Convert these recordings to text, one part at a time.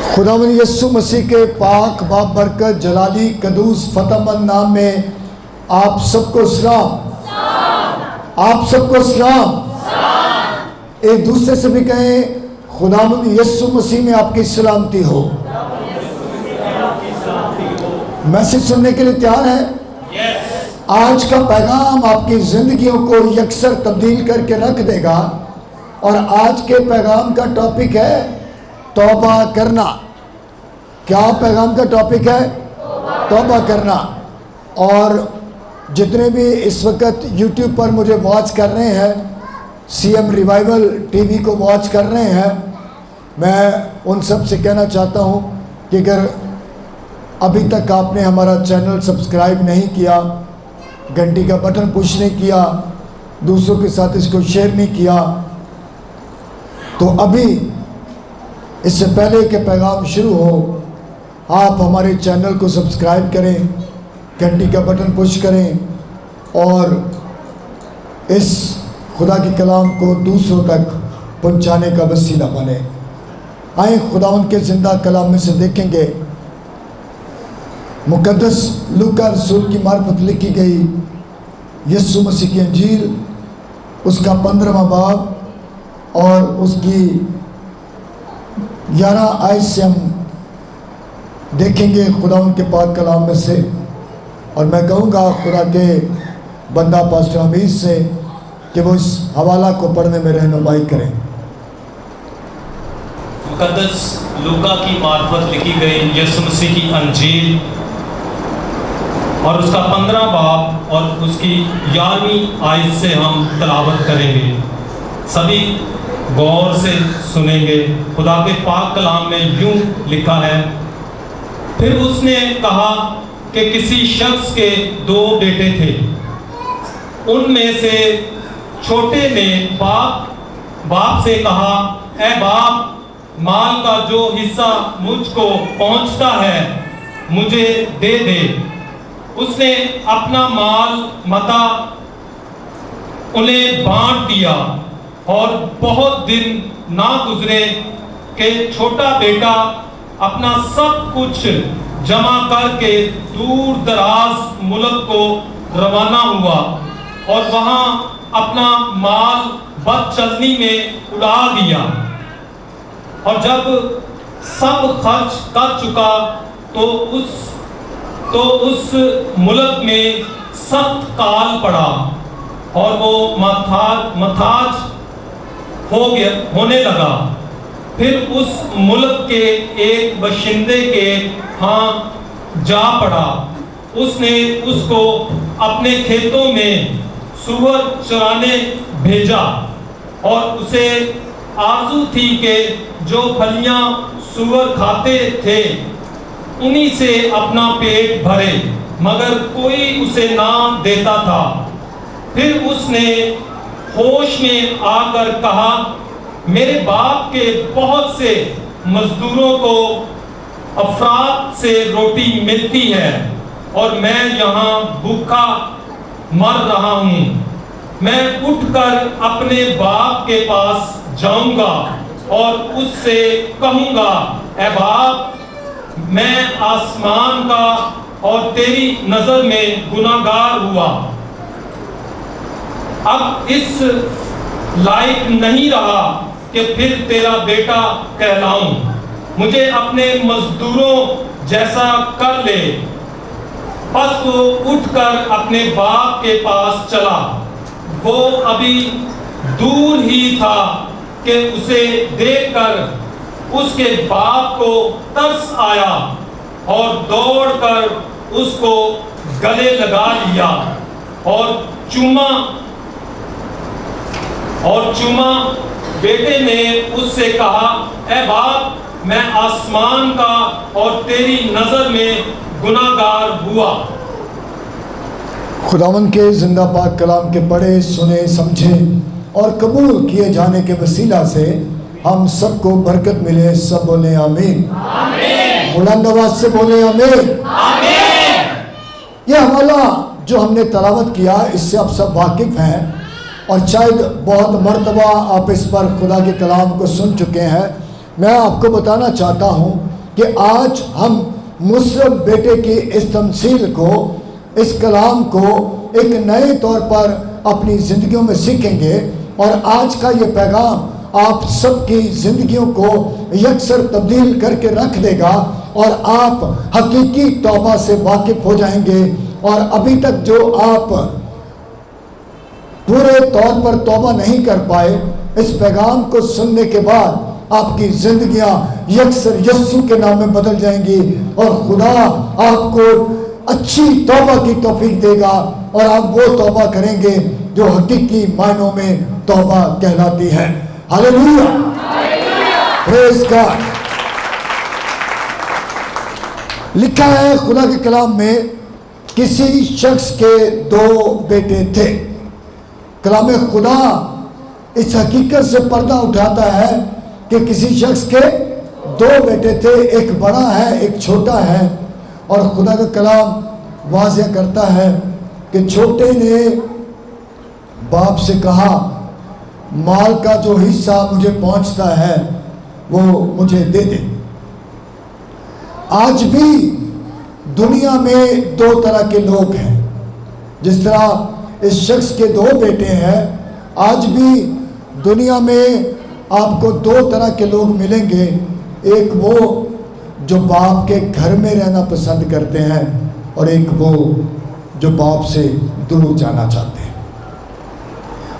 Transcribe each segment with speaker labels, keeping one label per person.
Speaker 1: خداوند یسوع مسیح کے پاک بابرکت جلالی قدوس فتح مند نام میں آپ سب کو سلام۔ آپ سب کو سلام۔ ایک دوسرے سے بھی کہیں خداوند یسوع مسیح میں آپ کی سلامتی ہو۔ میسج سننے کے لیے تیار ہے؟ آج کا پیغام آپ کی زندگیوں کو یکسر تبدیل کر کے رکھ دے گا، اور آج کے پیغام کا ٹاپک ہے توبہ کرنا۔ کیا پیغام کا ٹاپک ہے؟ توبہ کرنا۔ اور جتنے بھی اس وقت یوٹیوب پر مجھے واچ کر رہے ہیں، C M revival T V کو واچ کر رہے ہیں، میں ان سب سے کہنا چاہتا ہوں کہ اگر ابھی تک آپ نے ہمارا چینل سبسکرائب نہیں کیا، گھنٹی کا بٹن پش نہیں کیا، دوسروں کے ساتھ اس کو شیئر نہیں کیا، تو ابھی اس سے پہلے کہ پیغام شروع ہو آپ ہمارے چینل کو سبسکرائب کریں، گھنٹی کا بٹن پش کریں، اور اس خدا کے کلام کو دوسروں تک پہنچانے کا وسیلہ بنے۔ آئیں خداوند کے زندہ کلام میں سے دیکھیں گے، مقدس لوکا رسول کی معرفت لکھی گئی یسوع مسیح کی انجیل، اس کا 15واں باب اور اس کی 11 آیت سے ہم دیکھیں گے خداوند کے پاک کلام میں سے، اور میں کہوں گا خدا کے بندہ پاسٹر حمید سے کہ وہ اس حوالہ کو پڑھنے میں رہنمائی کریں۔
Speaker 2: مقدس لوکا کی معرفت لکھی گئی یسوع مسیح کی انجیل اور اس کا 15 باب اور اس کی 11ویں آیت سے ہم تلاوت کریں گے۔ سبھی غور سے سنیں گے۔ خدا کے پاک کلام میں یوں لکھا ہے، پھر اس نے کہا کہ کسی شخص کے 2 بیٹے تھے۔ ان میں سے چھوٹے نے باپ سے کہا، اے باپ، مال کا جو حصہ مجھ کو پہنچتا ہے مجھے دے دے۔ اس نے اپنا مال متا انہیں بانٹ دیا، اور بہت دن نہ گزرے کہ چھوٹا بیٹا اپنا سب کچھ جمع کر کے دور دراز ملک کو روانہ ہوا، اور وہاں اپنا مال بد چلنی میں اڑا دیا۔ اور جب سب خرچ کر چکا تو اس ملک میں سخت کال پڑا، اور وہ محتاج ہونے لگا۔ پھر اس ملک کے ایک باشندے کے ہاں جا پڑا۔ اس نے اس کو اپنے کھیتوں میں سور چرانے بھیجا، اور اسے آرزو تھی کہ جو پھلیاں سور کھاتے تھے انہی سے اپنا پیٹ بھرے، مگر کوئی اسے نہ دیتا تھا۔ پھر اس نے ہوش میں آ کر کہا، میرے باپ کے بہت سے مزدوروں کو افراد سے روٹی ملتی ہے، اور میں یہاں بھوکا مر رہا ہوں۔ میں اٹھ کر اپنے باپ کے پاس جاؤں گا اور اس سے کہوں گا، اے باپ، میں آسمان کا اور تیری نظر میں گناہگار ہوا، اب اس لائق نہیں رہا کہ پھر تیرا بیٹا کہلاؤں۔ مجھے اپنے مزدوروں جیسا کر لے۔ پس وہ اٹھ کر اپنے باپ کے پاس چلا۔ وہ ابھی دور ہی تھا کہ اسے دیکھ کر اس کے باپ کو ترس آیا، اور دوڑ کر اس کو گلے لگا لیا اور چوما۔ بیٹے نے اس سے کہا، اے باپ، میں آسمان کا اور تیری نظر میں گناہگار ہوا۔
Speaker 1: خداوند کے زندہ پاک کلام کے پڑھے، سنے، سمجھے اور قبول کیے جانے کے وسیلہ سے ہم سب کو برکت ملے۔ سب بولیں آمین۔ بلند آواز سے بولیں آمین۔ یہ حوالہ جو ہم نے تلاوت کیا، اس سے آپ سب واقف ہیں، اور شاید بہت مرتبہ آپ اس پر خدا کے کلام کو سن چکے ہیں۔ میں آپ کو بتانا چاہتا ہوں کہ آج ہم مصرف بیٹے کی اس تمثیل کو، اس کلام کو ایک نئے طور پر اپنی زندگیوں میں سیکھیں گے، اور آج کا یہ پیغام آپ سب کی زندگیوں کو یکسر تبدیل کر کے رکھ دے گا، اور آپ حقیقی توبہ سے واقف ہو جائیں گے، اور ابھی تک جو آپ پورے طور پر توبہ نہیں کر پائے، اس پیغام کو سننے کے بعد آپ کی زندگیاں یکسر یسوع کے نام میں بدل جائیں گی، اور خدا آپ کو اچھی توبہ کی توفیق دے گا، اور آپ وہ توبہ کریں گے جو حقیقی معنوں میں توبہ کہلاتی ہے۔ ہاللیلویہ، پریز گاڈ۔ لکھا ہے خدا کے کلام میں، کسی شخص کے 2 بیٹے تھے۔ کلام خدا اس حقیقت سے پردہ اٹھاتا ہے کہ کسی شخص کے 2 بیٹے تھے، ایک بڑا ہے ایک چھوٹا ہے، اور خدا کا کلام واضح کرتا ہے کہ چھوٹے نے باپ سے کہا، مال کا جو حصہ مجھے پہنچتا ہے وہ مجھے دے دے۔ آج بھی دنیا میں 2 طرح کے لوگ ہیں، جس طرح اس شخص کے 2 بیٹے ہیں، آج بھی دنیا میں آپ کو 2 طرح کے لوگ ملیں گے۔ ایک وہ جو باپ کے گھر میں رہنا پسند کرتے ہیں، اور ایک وہ جو باپ سے دور جانا چاہتے ہیں۔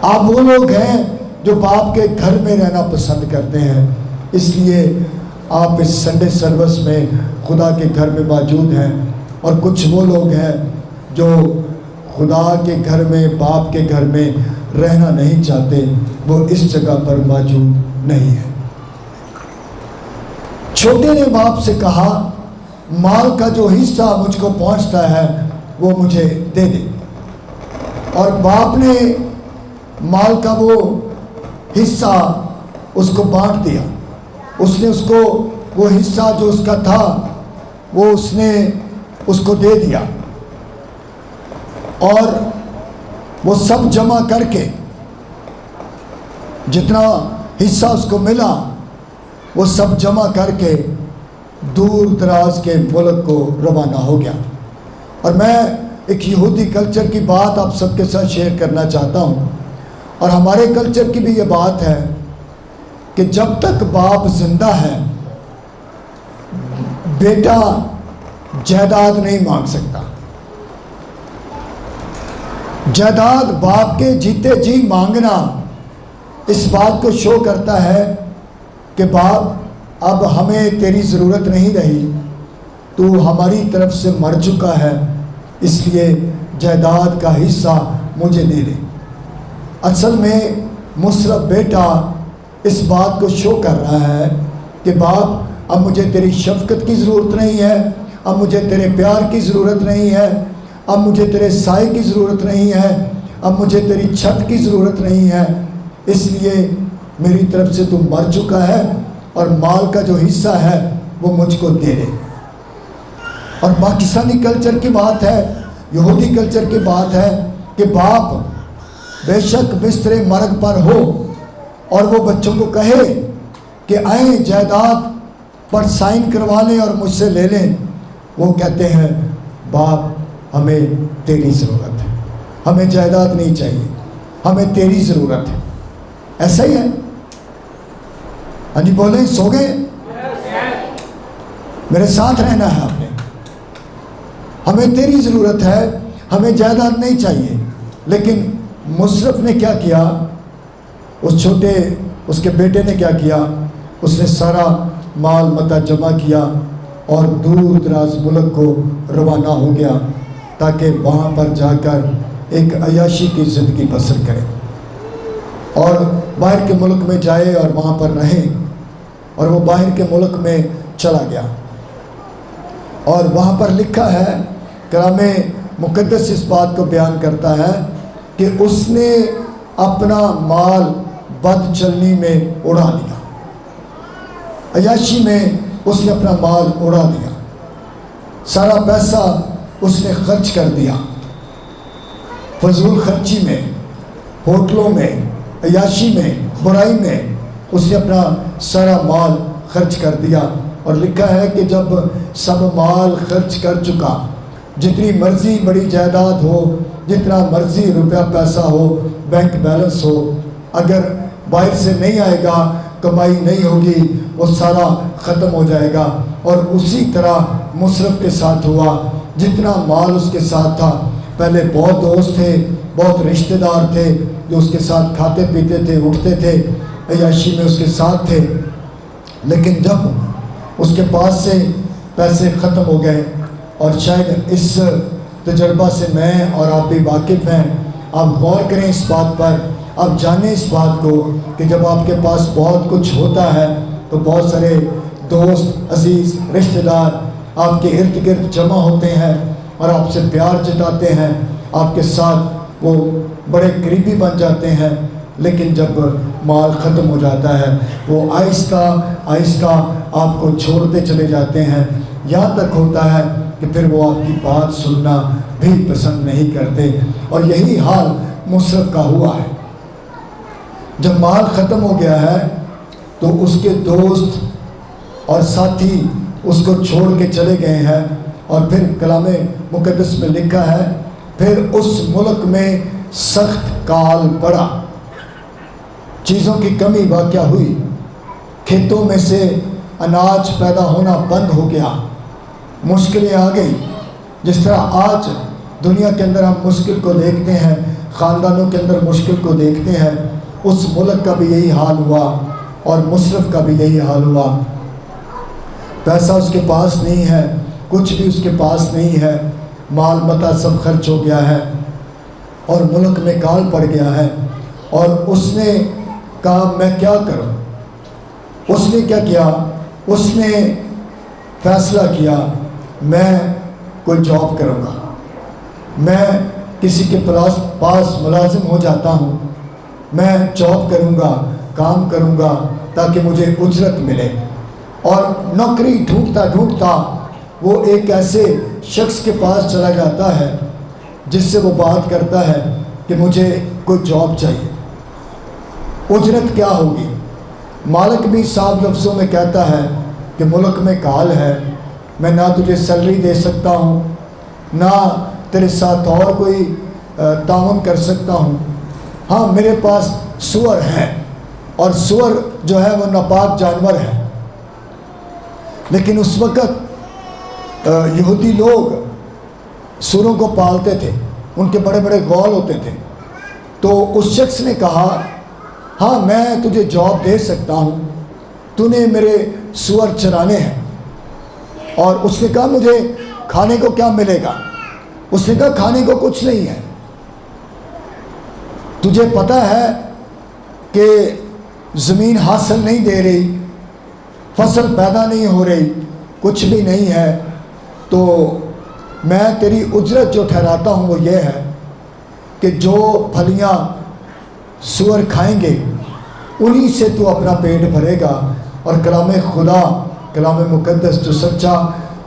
Speaker 1: آپ وہ لوگ ہیں جو باپ کے گھر میں رہنا پسند کرتے ہیں، اس لیے آپ اس سنڈے سروس میں خدا کے گھر میں موجود ہیں، اور کچھ وہ لوگ ہیں جو خدا کے گھر میں، باپ کے گھر میں رہنا نہیں چاہتے، وہ اس جگہ پر موجود نہیں ہے۔ چھوٹے نے باپ سے کہا، مال کا جو حصہ مجھ کو پہنچتا ہے وہ مجھے دے دے، اور باپ نے مال کا وہ حصہ اس کو بانٹ دیا۔ اس نے اس کو وہ حصہ جو اس کا تھا وہ اس نے اس کو دے دیا، اور وہ سب جمع کر کے جتنا حصہ اس کو ملا وہ سب جمع کر کے دور دراز کے ملک کو روانہ ہو گیا۔ اور میں ایک یہودی کلچر کی بات آپ سب کے ساتھ شیئر کرنا چاہتا ہوں، اور ہمارے کلچر کی بھی یہ بات ہے کہ جب تک باپ زندہ ہے بیٹا جائیداد نہیں مانگ سکتا۔ جائیداد باپ کے جیتے جی مانگنا اس بات کو شو کرتا ہے کہ باپ اب ہمیں تیری ضرورت نہیں رہی، تو ہماری طرف سے مر چکا ہے، اس لیے جائیداد کا حصہ مجھے دے دے۔ اصل میں مصرف بیٹا اس بات کو شو کر رہا ہے کہ باپ اب مجھے تیری شفقت کی ضرورت نہیں ہے، اب مجھے تیرے پیار کی ضرورت نہیں ہے، اب مجھے تیرے سائے کی ضرورت نہیں ہے، اب مجھے تیری چھت کی ضرورت نہیں ہے، اس لیے میری طرف سے تو مر چکا ہے، اور مال کا جو حصہ ہے وہ مجھ کو دے دے۔ اور پاکستانی کلچر کی بات ہے، یہودی کلچر کی بات ہے کہ باپ بے شک بستر مرگ پر ہو اور وہ بچوں کو کہے کہ آئیں جائیداد پر سائن کروا لیں اور مجھ سے لے لیں، وہ کہتے ہیں باپ ہمیں تیری ضرورت ہے، ہمیں جائیداد نہیں چاہیے، ہمیں تیری ضرورت ہے۔ ایسا ہی ہے؟ ہاں جی بولیں، سو گئے؟ میرے ساتھ رہنا ہے آپ نے۔ ہمیں تیری ضرورت ہے، ہمیں جائیداد نہیں چاہیے۔ لیکن مصرف نے کیا کیا؟ اس کے بیٹے نے کیا کیا؟ اس نے سارا مال متا جمع کیا اور دور دراز ملک کو روانہ ہو گیا تاکہ وہاں پر جا کر ایک عیاشی کی زندگی بسر کرے اور باہر کے ملک میں جائے اور وہاں پر رہے۔ اور وہ باہر کے ملک میں چلا گیا، اور وہاں پر لکھا ہے، کلام مقدس اس بات کو بیان کرتا ہے کہ اس نے اپنا مال بد چلنی میں اڑا دیا، عیاشی میں اس نے اپنا مال اڑا دیا، سارا پیسہ اس نے خرچ کر دیا، فضول خرچی میں، ہوٹلوں میں، عیاشی میں، برائی میں اس نے اپنا سارا مال خرچ کر دیا، اور لکھا ہے کہ جب سب مال خرچ کر چکا، جتنی مرضی بڑی جائیداد ہو، جتنا مرضی روپیہ پیسہ ہو، بینک بیلنس ہو، اگر باہر سے نہیں آئے گا، کمائی نہیں ہوگی، وہ سارا ختم ہو جائے گا۔ اور اسی طرح مصرف کے ساتھ ہوا، جتنا مال اس کے ساتھ تھا، پہلے بہت دوست تھے، بہت رشتہ دار تھے جو اس کے ساتھ کھاتے پیتے تھے، اٹھتے تھے، عیاشی میں اس کے ساتھ تھے، لیکن جب اس کے پاس سے پیسے ختم ہو گئے، اور شاید اس تجربہ سے میں اور آپ بھی واقف ہیں، آپ غور کریں اس بات پر، آپ جانیں اس بات کو کہ جب آپ کے پاس بہت کچھ ہوتا ہے تو بہت سارے دوست، عزیز، رشتہ دار آپ کے ارد گرد جمع ہوتے ہیں اور آپ سے پیار جتاتے ہیں، آپ کے ساتھ وہ بڑے قریبی بن جاتے ہیں، لیکن جب مال ختم ہو جاتا ہے وہ آہستہ آہستہ آپ کو چھوڑتے چلے جاتے ہیں، یہاں تک ہوتا ہے کہ پھر وہ آپ کی بات سننا بھی پسند نہیں کرتے۔ اور یہی حال مصرف کا ہوا ہے۔ جب مال ختم ہو گیا ہے تو اس کے دوست اور ساتھی اس کو چھوڑ کے چلے گئے ہیں، اور پھر کلام مقدس میں لکھا ہے پھر اس ملک میں سخت کال پڑا، چیزوں کی کمی واقع ہوئی، کھیتوں میں سے اناج پیدا ہونا بند ہو گیا، مشکلیں آ گئی۔ جس طرح آج دنیا کے اندر ہم مشکل کو دیکھتے ہیں، خاندانوں کے اندر مشکل کو دیکھتے ہیں، اس ملک کا بھی یہی حال ہوا اور مصرف کا بھی یہی حال ہوا۔ پیسہ اس کے پاس نہیں ہے، کچھ بھی اس کے پاس نہیں ہے، مال متا سب خرچ ہو گیا ہے اور ملک میں کال پڑ گیا ہے، اور اس نے کہا میں کیا کروں۔ اس نے کیا کیا؟ اس نے فیصلہ کیا میں کوئی جاب کروں گا، میں کسی کے پاس ملازم ہو جاتا ہوں، میں جاب کروں گا، کام کروں گا تاکہ مجھے اجرت ملے۔ اور نوکری ڈھونڈتا ڈھونڈتا وہ ایک ایسے شخص کے پاس چلا جاتا ہے جس سے وہ بات کرتا ہے کہ مجھے کوئی جاب چاہیے، اجرت کیا ہوگی۔ مالک بھی صاف لفظوں میں کہتا ہے کہ ملک میں کال ہے، میں نہ تجھے سیلری دے سکتا ہوں، نہ تیرے ساتھ اور کوئی تعاون کر سکتا ہوں، ہاں میرے پاس سور ہے، اور سور جو ہے وہ ناپاک جانور ہے۔ لیکن اس وقت یہودی لوگ سوروں کو پالتے تھے، ان کے بڑے بڑے غول ہوتے تھے، تو اس شخص نے کہا ہاں میں تجھے جاب دے سکتا ہوں، تو نے میرے سور چرانے ہیں۔ اور اس نے کہا مجھے کھانے کو کیا ملے گا؟ اس نے کہا کھانے کو کچھ نہیں ہے، تجھے پتہ ہے کہ زمین حاصل نہیں دے رہی، فصل پیدا نہیں ہو رہی، کچھ بھی نہیں ہے، تو میں تیری اجرت جو ٹھہراتا ہوں وہ یہ ہے کہ جو پھلیاں سور کھائیں گے انہی سے تو اپنا پیٹ بھرے گا۔ اور کلام خدا، کلام مقدس جو سچا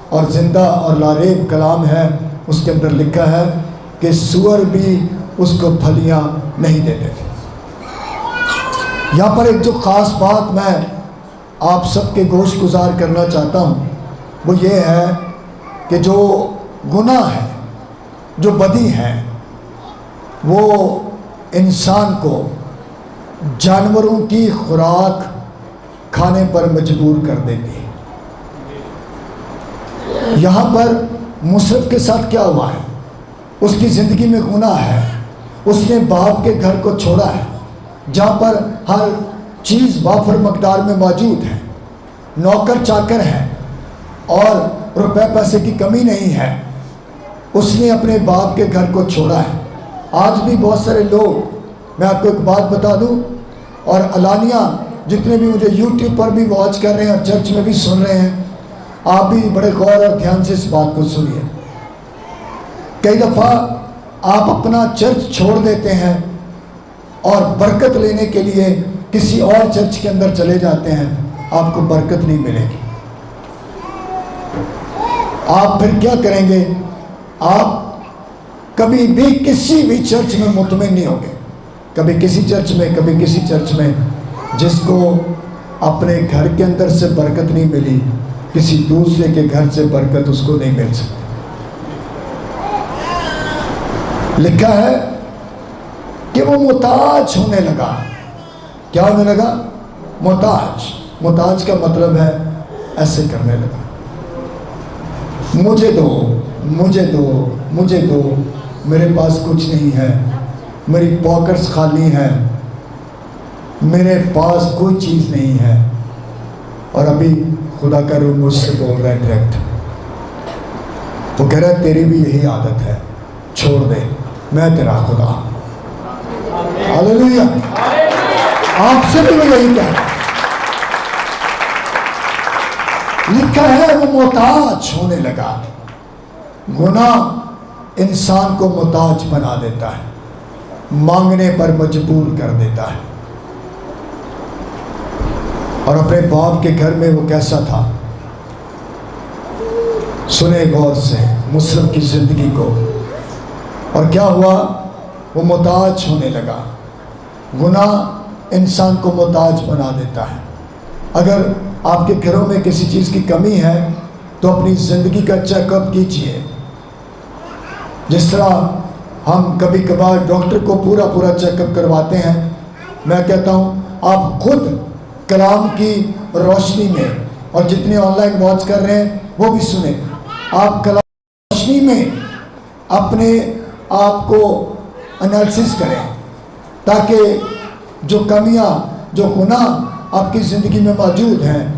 Speaker 1: اور زندہ اور لاریب کلام ہے، اس کے اندر لکھا ہے کہ سور بھی اس کو پھلیاں نہیں دیتے تھے۔ یہاں پر ایک جو خاص بات میں آپ سب کے گوش گزار کرنا چاہتا ہوں وہ یہ ہے کہ جو گناہ ہے، جو بدی ہے، وہ انسان کو جانوروں کی خوراک کھانے پر مجبور کر دیتی ہے۔ یہاں پر مصرف کے ساتھ کیا ہوا ہے؟ اس کی زندگی میں گناہ ہے، اس نے باپ کے گھر کو چھوڑا ہے جہاں پر ہر چیز وافر مقدار میں موجود ہے، نوکر چاکر ہے اور روپے پیسے کی کمی نہیں ہے، اس نے اپنے باپ کے گھر کو چھوڑا ہے۔ آج بھی بہت سارے لوگ، میں آپ کو ایک بات بتا دوں، اور علانیہ جتنے بھی مجھے یوٹیوب پر بھی واچ کر رہے ہیں اور چرچ میں بھی سن رہے ہیں، آپ بھی بڑے غور اور دھیان سے اس بات کو سنیے۔ کئی دفعہ آپ اپنا چرچ چھوڑ دیتے ہیں اور برکت لینے کے لیے کسی اور چرچ کے اندر چلے جاتے ہیں، آپ کو برکت نہیں ملے گی۔ آپ پھر کیا کریں گے؟ آپ کبھی بھی کسی بھی چرچ میں مطمئن نہیں ہوں گے، کبھی کسی چرچ میں، کبھی کسی چرچ میں۔ جس کو اپنے گھر کے اندر سے برکت نہیں ملی کسی دوسرے کے گھر سے برکت اس کو نہیں مل سکتی۔ لکھا ہے کہ وہ محتاج ہونے لگا۔ کیا ہونے لگا؟ محتاج۔ محتاج کا مطلب ہے ایسے کرنے لگا، مجھے دو مجھے دو مجھے دو، میرے پاس کچھ نہیں ہے، میری پاکٹس خالی ہیں، میرے پاس کوئی چیز نہیں ہے۔ اور ابھی خدا کا روح مجھ سے بول رہا ہے ڈائریکٹ، وہ کہہ رہا ہے تیری بھی یہی عادت ہے، چھوڑ دے، میں تیرا خدا۔ ہاللیلویا۔ آپ سے بھی وہ یہی کہہ رہا ہے۔ لکھا ہے وہ محتاج ہونے لگا۔ گناہ انسان کو محتاج بنا دیتا ہے، مانگنے پر مجبور کر دیتا ہے۔ اور اپنے باپ کے گھر میں وہ کیسا تھا؟ سنے غور سے مصرف کی زندگی کو، اور کیا ہوا؟ وہ محتاج ہونے لگا۔ گناہ انسان کو محتاج بنا دیتا ہے۔ اگر آپ کے گھروں میں کسی چیز کی کمی ہے تو اپنی زندگی کا چیک اپ کیجئے۔ جس طرح ہم کبھی کبھار ڈاکٹر کو پورا چیک اپ کرواتے ہیں، میں کہتا ہوں آپ خود کلام کی روشنی میں، اور جتنے آن لائن واچ کر رہے ہیں وہ بھی سنیں، آپ کلام کی روشنی میں اپنے آپ کو انالیسس کریں، تاکہ جو کمیاں، جو گناہ آپ کی زندگی میں موجود ہیں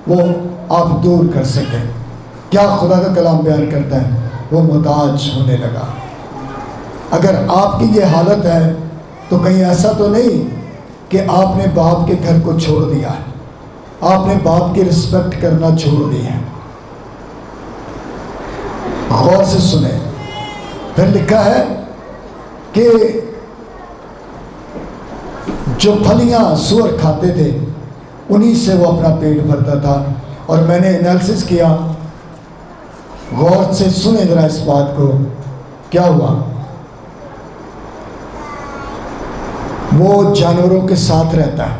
Speaker 1: وہ آپ دور کر سکیں۔ کیا خدا کا کلام بیان کرتا ہے؟ وہ محتاج ہونے لگا۔ اگر آپ کی یہ حالت ہے تو کہیں ایسا تو نہیں کہ آپ نے باپ کے گھر کو چھوڑ دیا ہے، آپ نے باپ کی رسپیکٹ کرنا چھوڑ دی ہے۔ غور سے سنیں، پھر لکھا ہے کہ جو پھلیاں سور کھاتے تھے انہی سے وہ اپنا پیٹ بھرتا تھا۔ اور میں نے انالیسس کیا، غور سے سنیں ذرا اس بات کو، کیا ہوا؟ وہ جانوروں کے ساتھ رہتا ہے۔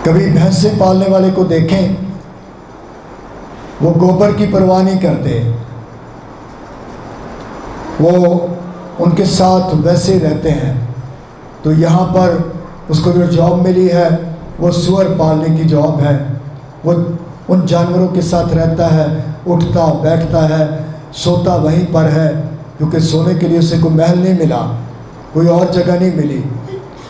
Speaker 1: کبھی بھینسیں پالنے والے کو دیکھیں، وہ گوبر کی پرواہ نہیں کرتے، وہ ان کے ساتھ ویسے رہتے ہیں۔ تو یہاں پر اس کو جو جاب ملی ہے وہ سور پالنے کی جاب ہے۔ وہ ان جانوروں کے ساتھ رہتا ہے، اٹھتا بیٹھتا ہے، سوتا وہیں پر ہے، کیونکہ سونے کے لیے اسے کوئی محل نہیں ملا، کوئی اور جگہ نہیں ملی۔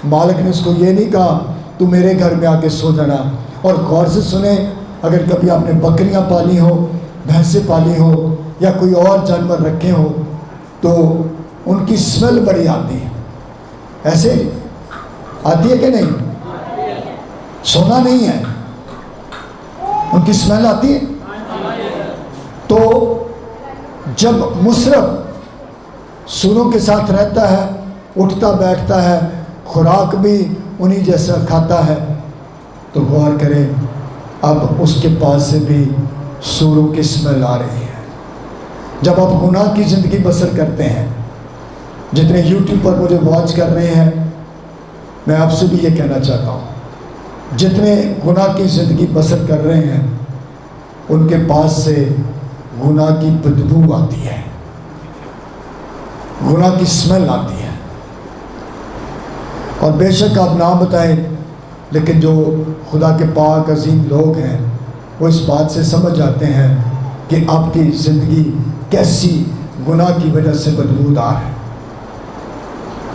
Speaker 1: مالک نے اس کو یہ نہیں کہا تو میرے گھر میں آ کے سو جانا۔ اور غور سے سنیں، اگر کبھی آپ نے بکریاں پالی ہو، بھینسیں پالی ہو، یا کوئی اور جانور رکھے ہو تو ان کی اسمیل بڑی آتی ہے، ایسے آتی ہے کہ نہیں؟ سونا نہیں ہے، ان کی اسمیل آتی ہے۔ تو جب مصرف سوروں کے ساتھ رہتا ہے، اٹھتا بیٹھتا ہے، خوراک بھی انہی جیسا کھاتا ہے، تو غور کریں اب اس کے پاس سے بھی سوروں کی اسمیل آ رہی ہے۔ جب آپ گناہ کی زندگی بسر کرتے ہیں، جتنے یوٹیوب پر مجھے واچ کر رہے ہیں، میں آپ سے بھی یہ کہنا چاہتا ہوں، جتنے گناہ کی زندگی بسر کر رہے ہیں ان کے پاس سے گناہ کی بدبو آتی ہے، گناہ کی اسمیل آتی ہے۔ اور بے شک آپ نام بتائیں، لیکن جو خدا کے پاک عظیم لوگ ہیں وہ اس بات سے سمجھ جاتے ہیں کہ آپ کی زندگی کیسی گناہ کی وجہ سے بدبودار ہے۔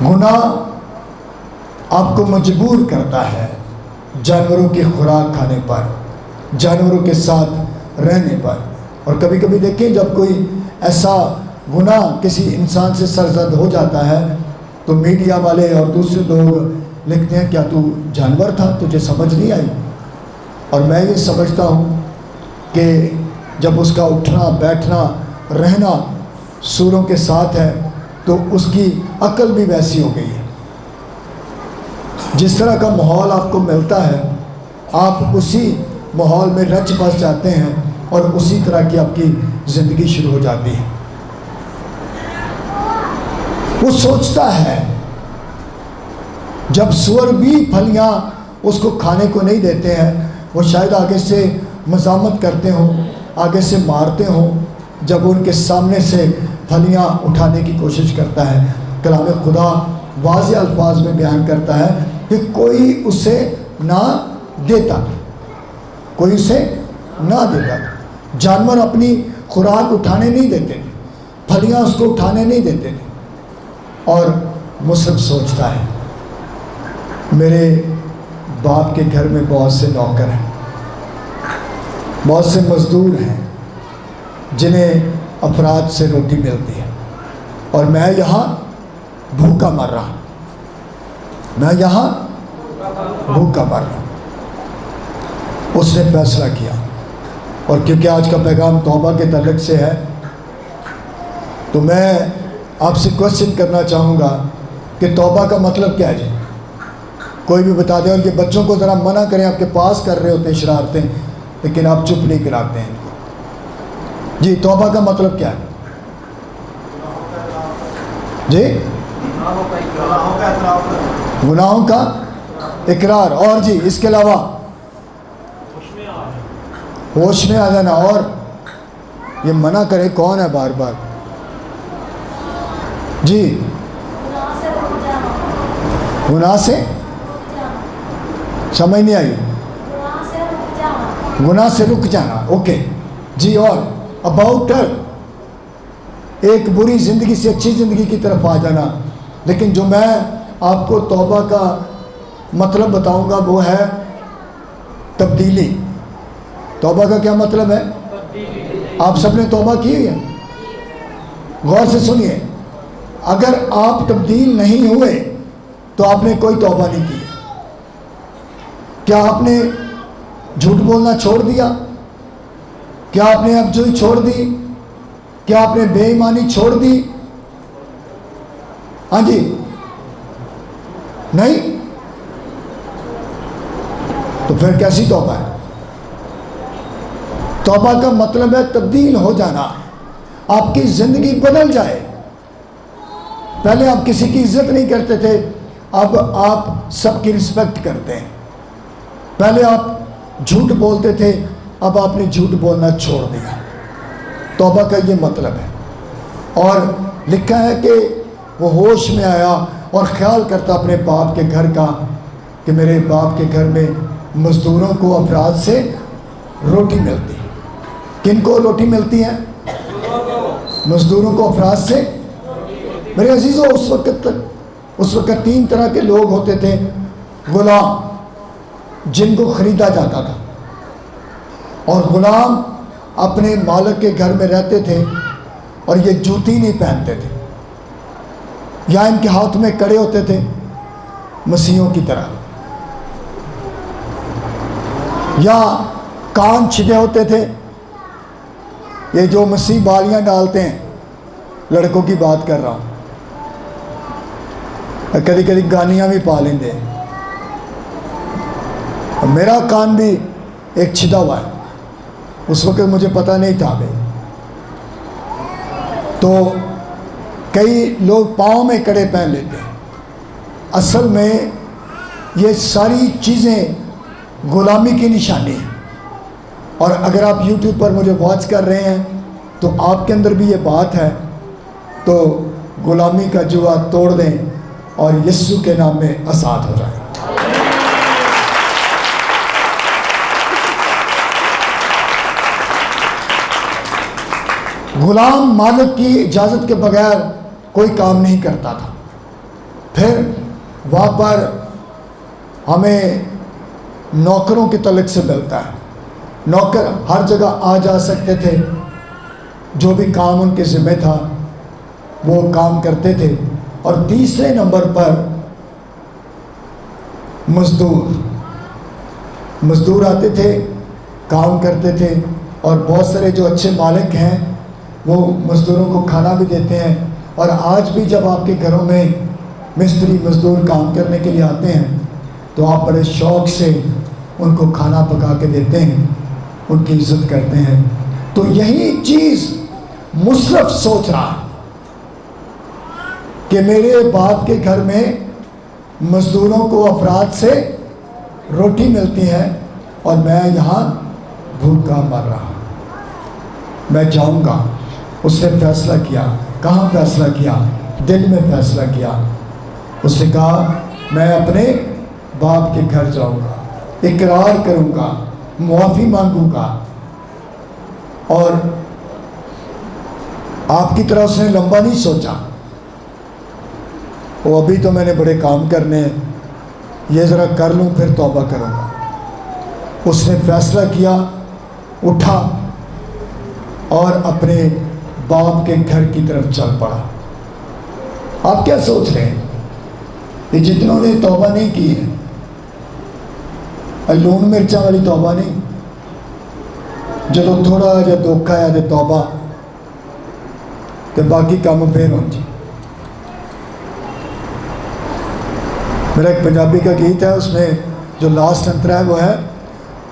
Speaker 1: گناہ آپ کو مجبور کرتا ہے جانوروں کی خوراک کھانے پر، جانوروں کے ساتھ رہنے پر۔ اور کبھی کبھی دیکھیں جب کوئی ایسا گناہ کسی انسان سے سرزد ہو جاتا ہے تو میڈیا والے اور دوسرے لوگ لکھتے ہیں کیا تو جانور تھا، تجھے سمجھ نہیں آئی؟ اور میں یہ سمجھتا ہوں کہ جب اس کا اٹھنا بیٹھنا رہنا سوروں کے ساتھ ہے تو اس کی عقل بھی ویسی ہو گئی ہے۔ جس طرح کا ماحول آپ کو ملتا ہے آپ اسی ماحول میں رچ بس جاتے ہیں اور اسی طرح کی آپ کی زندگی شروع ہو جاتی ہے۔ وہ سوچتا ہے، جب سور بھی پھلیاں اس کو کھانے کو نہیں دیتے ہیں وہ شاید آگے سے مزاحمت کرتے ہوں، آگے سے مارتے ہوں، جب ان کے سامنے سے پھلیاں اٹھانے کی کوشش کرتا ہے۔ کلام خدا واضح الفاظ میں بیان کرتا ہے کہ کوئی اسے نہ دیتا، کوئی اسے نہ دیتا۔ جانور اپنی خوراک اٹھانے نہیں دیتے تھے، پھلیاں اس کو اٹھانے نہیں دیتے تھے۔ اور مصعب سوچتا ہے میرے باپ کے گھر میں بہت سے نوکر ہیں، بہت سے مزدور ہیں جنہیں افراد سے روٹی ملتی ہے، اور میں یہاں بھوکا مر رہا ہوں، میں یہاں بھوکا مر رہا ہوں۔ اس نے فیصلہ کیا، اور کیونکہ آج کا پیغام توبہ کے تعلق سے ہے تو میں آپ سے کوشچن کرنا چاہوں گا کہ توبہ کا مطلب کیا ہے جی؟ کوئی بھی بتا دے، اور یہ بچوں کو ذرا منع کریں، آپ کے پاس کر رہے ہوتے ہیں شرارتیں لیکن آپ چپ نہیں کراتے ہیں ان کو۔ جی توبہ کا مطلب کیا ہے جی؟ گناہوں کا اقرار، اور جی اس کے علاوہ ہوش میں آ جانا، اور یہ منع کرے کون ہے بار بار؟ جی گناہ سے سمجھ نہیں آئی؟ گناہ سے رک جانا، اوکے جی۔ اور اباؤٹ ایک بری زندگی سے اچھی زندگی کی طرف آ جانا۔ لیکن جو میں آپ کو توبہ کا مطلب بتاؤں گا وہ ہے تبدیلی۔ توبہ کا کیا مطلب ہے؟ آپ سب نے توبہ کی ہے؟ غور سے سنیے، اگر آپ تبدیل نہیں ہوئے تو آپ نے کوئی توبہ نہیں کی۔ کیا آپ نے جھوٹ بولنا چھوڑ دیا؟ کیا آپ نے ابجوئی چھوڑ دی؟ کیا آپ نے بے ایمانی چھوڑ دی؟ ہاں جی، نہیں؟ تو پھر کیسی توبہ ہے؟ توبہ کا مطلب ہے تبدیل ہو جانا، آپ کی زندگی بدل جائے۔ پہلے آپ کسی کی عزت نہیں کرتے تھے، اب آپ سب کی رسپیکٹ کرتے ہیں۔ پہلے آپ جھوٹ بولتے تھے، اب آپ نے جھوٹ بولنا چھوڑ دیا۔ توبہ کا یہ مطلب ہے۔ اور لکھا ہے کہ وہ ہوش میں آیا اور خیال کرتا اپنے باپ کے گھر کا کہ میرے باپ کے گھر میں مزدوروں کو افراد سے روٹی ملتی۔ کن کو روٹی ملتی ہے؟ مزدوروں کو افراد سے۔ میرے عزیزو، اس وقت 3 طرح کے لوگ ہوتے تھے۔ غلام، جن کو خریدا جاتا تھا، اور غلام اپنے مالک کے گھر میں رہتے تھے اور یہ جوتی نہیں پہنتے تھے، یا ان کے ہاتھ میں کڑے ہوتے تھے مسیحوں کی طرح، یا کان چھدے ہوتے تھے۔ یہ جو مسیح بالیاں ڈالتے ہیں، لڑکوں کی بات کر رہا ہوں، کبھی کبھی گانیاں بھی پا لیندے ہیں۔ میرا کان بھی ایک چھدا ہوا ہے، اس وقت مجھے پتہ نہیں تھا بھائی۔ تو کئی لوگ پاؤں میں کڑے پہن لیتے ہیں۔ اصل میں یہ ساری چیزیں غلامی کی نشانی ہیں۔ اور اگر آپ یوٹیوب پر مجھے واچ کر رہے ہیں تو آپ کے اندر بھی یہ بات ہے، تو غلامی کا جوا توڑ دیں اور یسوع کے نام میں آزاد ہو جائیں۔ غلام مالک کی اجازت کے بغیر کوئی کام نہیں کرتا تھا۔ پھر وہاں پر ہمیں نوکروں کے تعلق سے ملتا ہے۔ نوکر ہر جگہ آ جا سکتے تھے، جو بھی کام ان کے ذمہ تھا وہ کام کرتے تھے۔ اور تیسرے نمبر پر مزدور آتے تھے، کام کرتے تھے، اور بہت سارے جو اچھے مالک ہیں وہ مزدوروں کو کھانا بھی دیتے ہیں۔ اور آج بھی جب آپ کے گھروں میں مستری مزدور کام کرنے کے لیے آتے ہیں تو آپ بڑے شوق سے ان کو کھانا پکا کے دیتے ہیں، ان کی عزت کرتے ہیں۔ تو یہی چیز مصرف سوچ رہا ہے کہ میرے باپ کے گھر میں مزدوروں کو افراد سے روٹی ملتی ہے، اور میں یہاں بھوکا مر رہا، میں جاؤں گا۔ اس نے فیصلہ کیا۔ کہاں فیصلہ کیا؟ دل میں فیصلہ کیا۔ اس نے کہا میں اپنے باپ کے گھر جاؤں گا، اقرار کروں گا، معافی مانگوں گا۔ اور آپ کی طرح اس نے لمبا نہیں سوچا، وہ ابھی تو میں نے بڑے کام کرنے ہیں، یہ ذرا کر لوں پھر توبہ کروں گا۔ اس نے فیصلہ کیا، اٹھا اور اپنے باپ کے گھر کی طرف چل پڑا۔ آپ کیا سوچ رہے ہیں؟ یہ جتنوں نے توبہ نہیں کی ہے، لون مرچا والی توبہ نہیں، جدو تھوڑا جا دکھ آیا تو توبہ تو باقی کام پھر ہوں جی۔ میرا ایک پنجابی کا گیت ہے، اس میں جو لاسٹ انترا ہے وہ ہے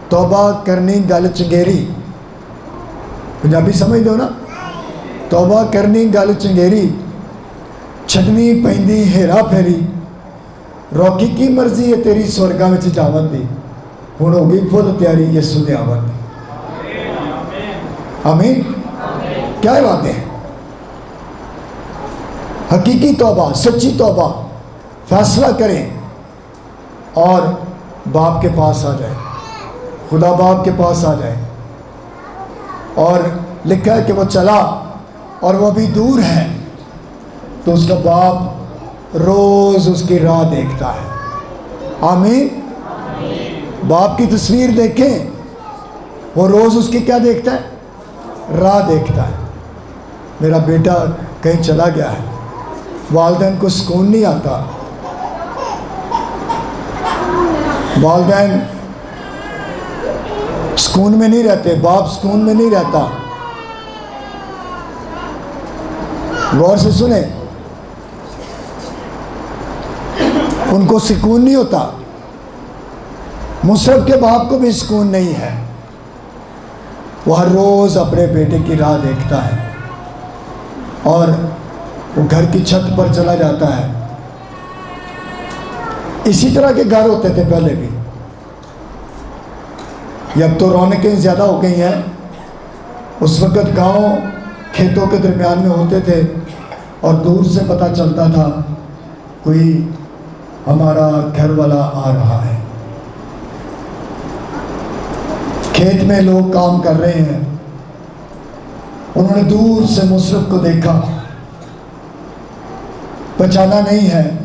Speaker 1: توبہ کرنی گل چنگیری۔ پنجابی سمجھ دو نا؟ توبہ کرنی گل چنگیری، چھڈنی پیندی ہیرا پھیری، روکی کی مرضی ہے تیری سورگاں وچ جاون دی، ہن ہو گئی فل تیاری یسو دے آون دی۔ آمین۔ کیا باتیں ہیں؟ حقیقی توبہ، سچی توبہ، فیصلہ کریں اور باپ کے پاس آ جائیں، خدا باپ کے پاس آ جائیں۔ اور لکھا ہے کہ وہ چلا اور وہ بھی دور ہے، تو اس کا باپ روز اس کی راہ دیکھتا ہے۔ آمین۔ باپ کی تصویر دیکھیں، وہ روز اس کی کیا دیکھتا ہے؟ راہ دیکھتا ہے۔ میرا بیٹا کہیں چلا گیا ہے، والدین کو سکون نہیں آتا، والدین سکون میں نہیں رہتے، باپ سکون میں نہیں رہتا۔ غور سے سنیں، ان کو سکون نہیں ہوتا۔ مصرف کے باپ کو بھی سکون نہیں ہے، وہ ہر روز اپنے بیٹے کی راہ دیکھتا ہے اور وہ گھر کی چھت پر چلا جاتا ہے۔ اسی طرح کے گھر ہوتے تھے پہلے بھی، یہ اب تو رونقیں زیادہ ہو گئی ہیں۔ اس وقت گاؤں کھیتوں کے درمیان میں ہوتے تھے اور دور سے پتہ چلتا تھا کوئی ہمارا گھر والا آ رہا ہے، کھیت میں لوگ کام کر رہے ہیں۔ انہوں نے دور سے مصرف کو دیکھا، پہچانا نہیں ہے،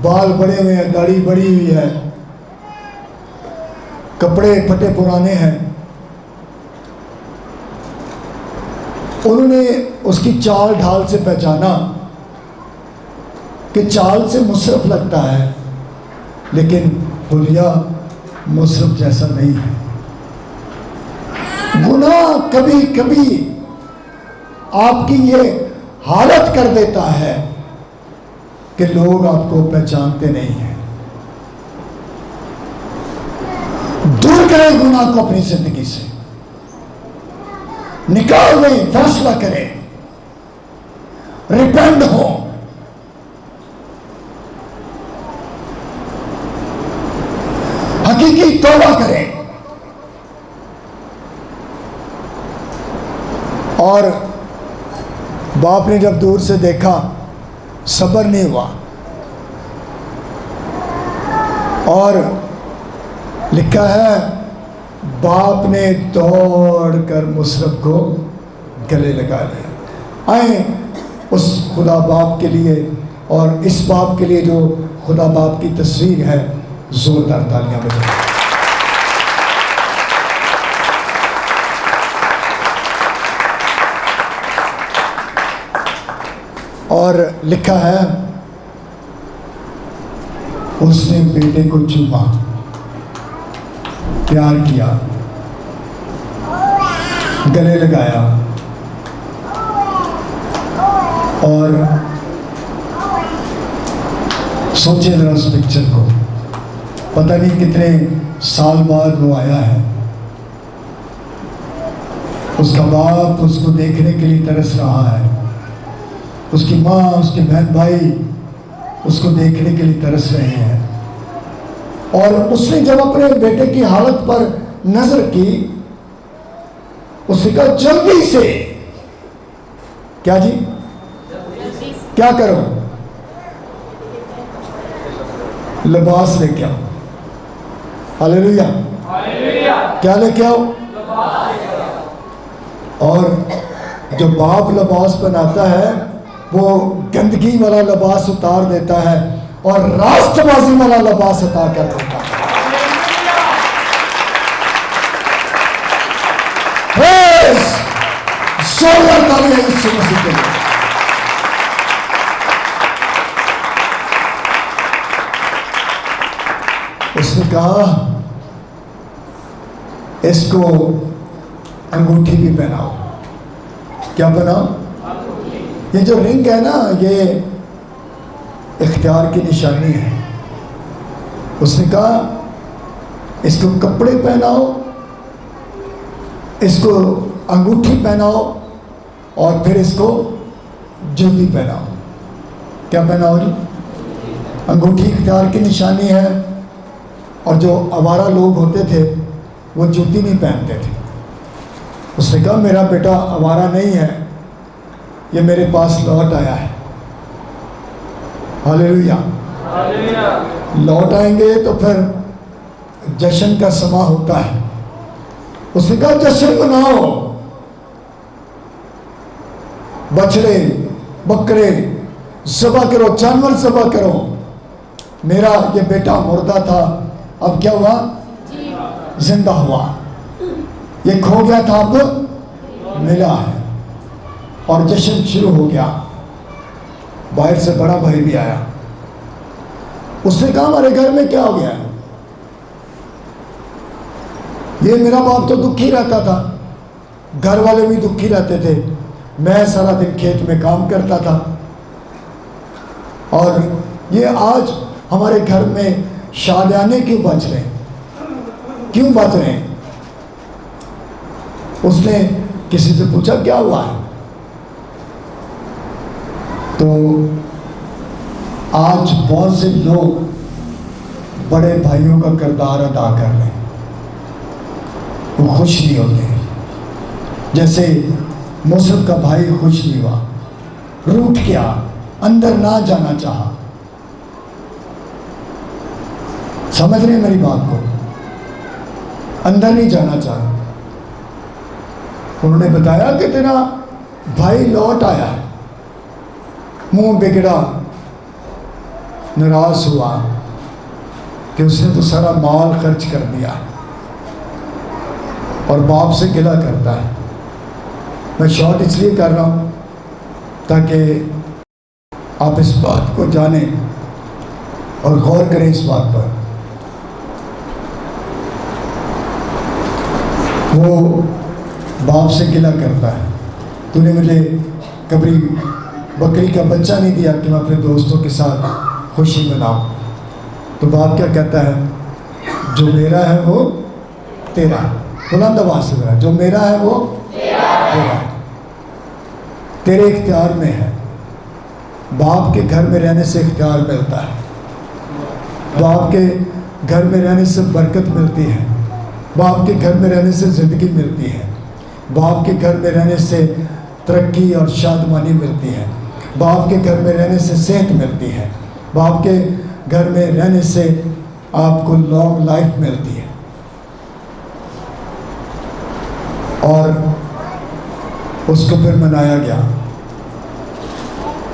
Speaker 1: بال بڑے ہوئے ہیں، داڑھی بڑی ہوئی ہے، کپڑے پھٹے پرانے ہیں۔ انہوں نے اس کی چال ڈھال سے پہچانا کہ چال سے مصرف لگتا ہے، لیکن حلیہ مصرف جیسا نہیں ہے۔ گناہ کبھی کبھی آپ کی یہ حالت کر دیتا ہے کہ لوگ آپ کو پہچانتے نہیں ہیں۔ دور کریں گناہ کو اپنی زندگی سے، نکال دیں، فیصلہ کریں، ریپینٹ ہو۔ حقیقی توبہ کریں اور باپ نے جب دور سے دیکھا صبر نہیں ہوا اور لکھا ہے باپ نے دوڑ کر مصرف کو گلے لگا لیا۔ آئیں اس خدا باپ کے لیے اور اس باپ کے لیے جو خدا باپ کی تصویر ہے زوردار تالیاں بجائیں۔ اور لکھا ہے اس نے بیٹے کو چوما، پیار کیا، گلے لگایا اور سوچے ذرا اس پکچر کو، پتہ نہیں کتنے سال بعد وہ آیا ہے، اس کا باپ اس کو دیکھنے کے لیے ترس رہا ہے، اس کی ماں، اس کے بہن بھائی اس کو دیکھنے کے لیے ترس رہے ہیں۔ اور اس نے جب اپنے بیٹے کی حالت پر نظر کی، اس نے کہا جلدی سے کیا جی کیا کرو؟ لباس لے کے آؤ۔ ہاللیلویا، کیا لے کے آؤ؟ اور جو باپ لباس بناتا ہے وہ گندگی والا لباس اتار دیتا ہے اور راست بازی والا لباس عطا کر دیتا ہے۔ زوردار تالی ہے یسوع مسیح کے لیے۔ اس نے کہا اس کو انگوٹھی بھی پہناؤ۔ کیا پہناؤ؟ یہ جو رنگ ہے نا، یہ اختیار کی نشانی ہے۔ اس نے کہا اس کو کپڑے پہناؤ، اس کو انگوٹھی پہناؤ، اور پھر اس کو جوتی پہناؤ۔ کیا پہناؤ جی؟ انگوٹھی اختیار کی نشانی ہے، اور جو آوارہ لوگ ہوتے تھے وہ جوتی نہیں پہنتے تھے۔ اس نے کہا میرا بیٹا آوارہ نہیں ہے، یہ میرے پاس لوٹ آیا ہے۔ ہاللیلویا، لوٹ آئیں گے تو پھر جشن کا سما ہوتا ہے۔ اس نے کہا جشن مناؤ، بچڑے بکرے ذبح کرو، جانور ذبح کرو۔ میرا یہ بیٹا مردہ تھا، اب کیا ہوا؟ زندہ ہوا۔ یہ کھو گیا تھا، اب ملا ہے، اور جشن شروع ہو گیا۔ باہر سے بڑا بھائی بھی آیا۔ اس نے کہا ہمارے گھر میں کیا ہو گیا ہے؟ یہ میرا باپ تو دکھی رہتا تھا، گھر والے بھی دکھی رہتے تھے، میں سارا دن کھیت میں کام کرتا تھا، اور یہ آج ہمارے گھر میں شادیانے کیوں بچ رہے ہیں؟ کیوں بچ رہے ہیں؟ اس نے کسی سے پوچھا کیا ہوا ہے؟ تو آج بہت سے لوگ بڑے بھائیوں کا کردار ادا کر رہے ہیں، وہ خوش نہیں ہوتے، جیسے موسیٰ کا بھائی خوش نہیں ہوا، روٹھ گیا، اندر نہ جانا چاہا۔ سمجھ رہے ہیں میری بات کو؟ اندر نہیں جانا چاہا۔ انہوں نے بتایا کہ تیرا بھائی لوٹ آیا ہے، منہ بگڑا، ناراض ہوا کہ اس نے تو سارا مال خرچ کر دیا، اور باپ سے گلہ کرتا ہے۔ میں شارٹ اس لیے کر رہا ہوں تاکہ آپ اس بات کو جانیں اور غور کریں اس بات پر۔ وہ باپ سے گلہ کرتا ہے، تو نے مجھے کبھی بکری کا بچہ نہیں دیا کہ میں اپنے دوستوں کے ساتھ خوشی مناؤں۔ تو باپ کیا کہتا ہے؟ جو میرا ہے وہ تیرا، بلند آواز سے میرا، جو میرا ہے وہ تیرا، تیرے اختیار میں ہے۔ باپ کے گھر میں رہنے سے اختیار ملتا ہے، باپ کے گھر میں رہنے سے برکت ملتی ہے، باپ کے گھر میں رہنے سے زندگی ملتی ہے، باپ کے گھر میں رہنے سے ترقی اور شادمانی ملتی ہے، باپ کے گھر میں رہنے سے صحت ملتی ہے، باپ کے گھر میں رہنے سے آپ کو لانگ لائف ملتی ہے۔ اور اس کو پھر منایا گیا،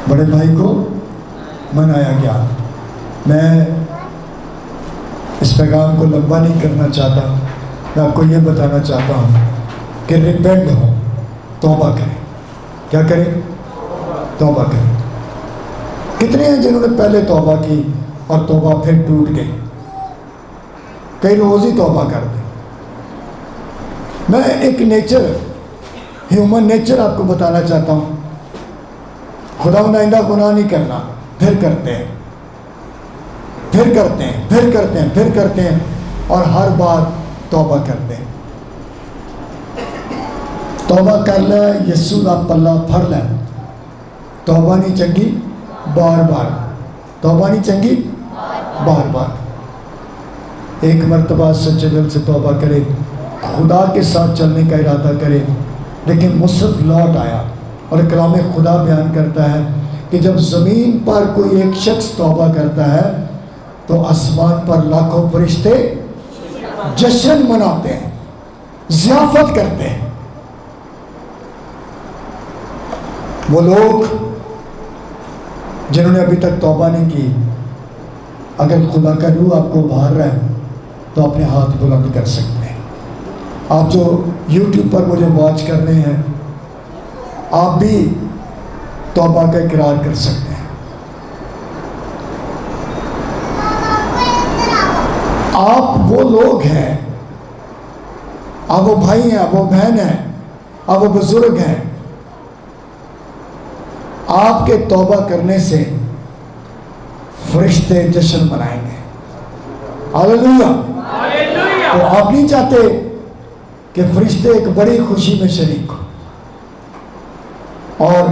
Speaker 1: بڑے بھائی کو منایا گیا۔ میں اس پیغام کو لمبا نہیں کرنا چاہتا، میں آپ کو یہ بتانا چاہتا ہوں کہ ریپینٹ ہو، توبہ کریں۔ کیا کریں؟ توبہ کریں۔ کتنے ہیں جنہوں نے پہلے توبہ کی اور توبہ پھر ٹوٹ گئی؟ کئی روز ہی توبہ کر دیں۔ میں ایک نیچر، ہیومن نیچر آپ کو بتانا چاہتا ہوں۔ خدا آئندہ گناہ نہیں کرنا، پھر کرتے ہیں، پھر کرتے ہیں، پھر کرتے ہیں، پھر کرتے ہیں، اور ہر بار توبہ کرتے ہیں۔ توبہ کر لے یسوع دا پلہ پھڑ لے۔ توبہ نہیں چنگی بار بار، توبہ نہیں چنگی بار بار۔ ایک مرتبہ سچے دل سے توبہ کرے، خدا کے ساتھ چلنے کا ارادہ کرے۔ لیکن مصرف لوٹ آیا، اور کلام خدا بیان کرتا ہے کہ جب زمین پر کوئی ایک شخص توبہ کرتا ہے تو آسمان پر لاکھوں فرشتے جشن مناتے ہیں، ضیافت کرتے ہیں۔ وہ لوگ جنہوں نے ابھی تک توبہ نہیں کی، اگر خدا کا روح آپ کو ابھار رہا ہے تو اپنے ہاتھ بلند کر سکتے ہیں۔ آپ جو یوٹیوب پر مجھے واچ کر رہے ہیں، آپ بھی توبہ کا اقرار کر سکتے ہیں۔ آپ وہ لوگ ہیں، آپ وہ بھائی ہیں، آپ وہ بہن ہیں، آپ وہ بزرگ ہیں، آپ کے توبہ کرنے سے فرشتے جشن منائیں گے۔ ہاللیلویا۔ تو آپ نہیں چاہتے کہ فرشتے ایک بڑی خوشی میں شریک ہو، اور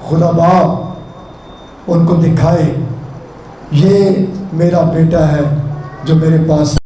Speaker 1: خدا باپ ان کو دکھائے یہ میرا بیٹا ہے جو میرے پاس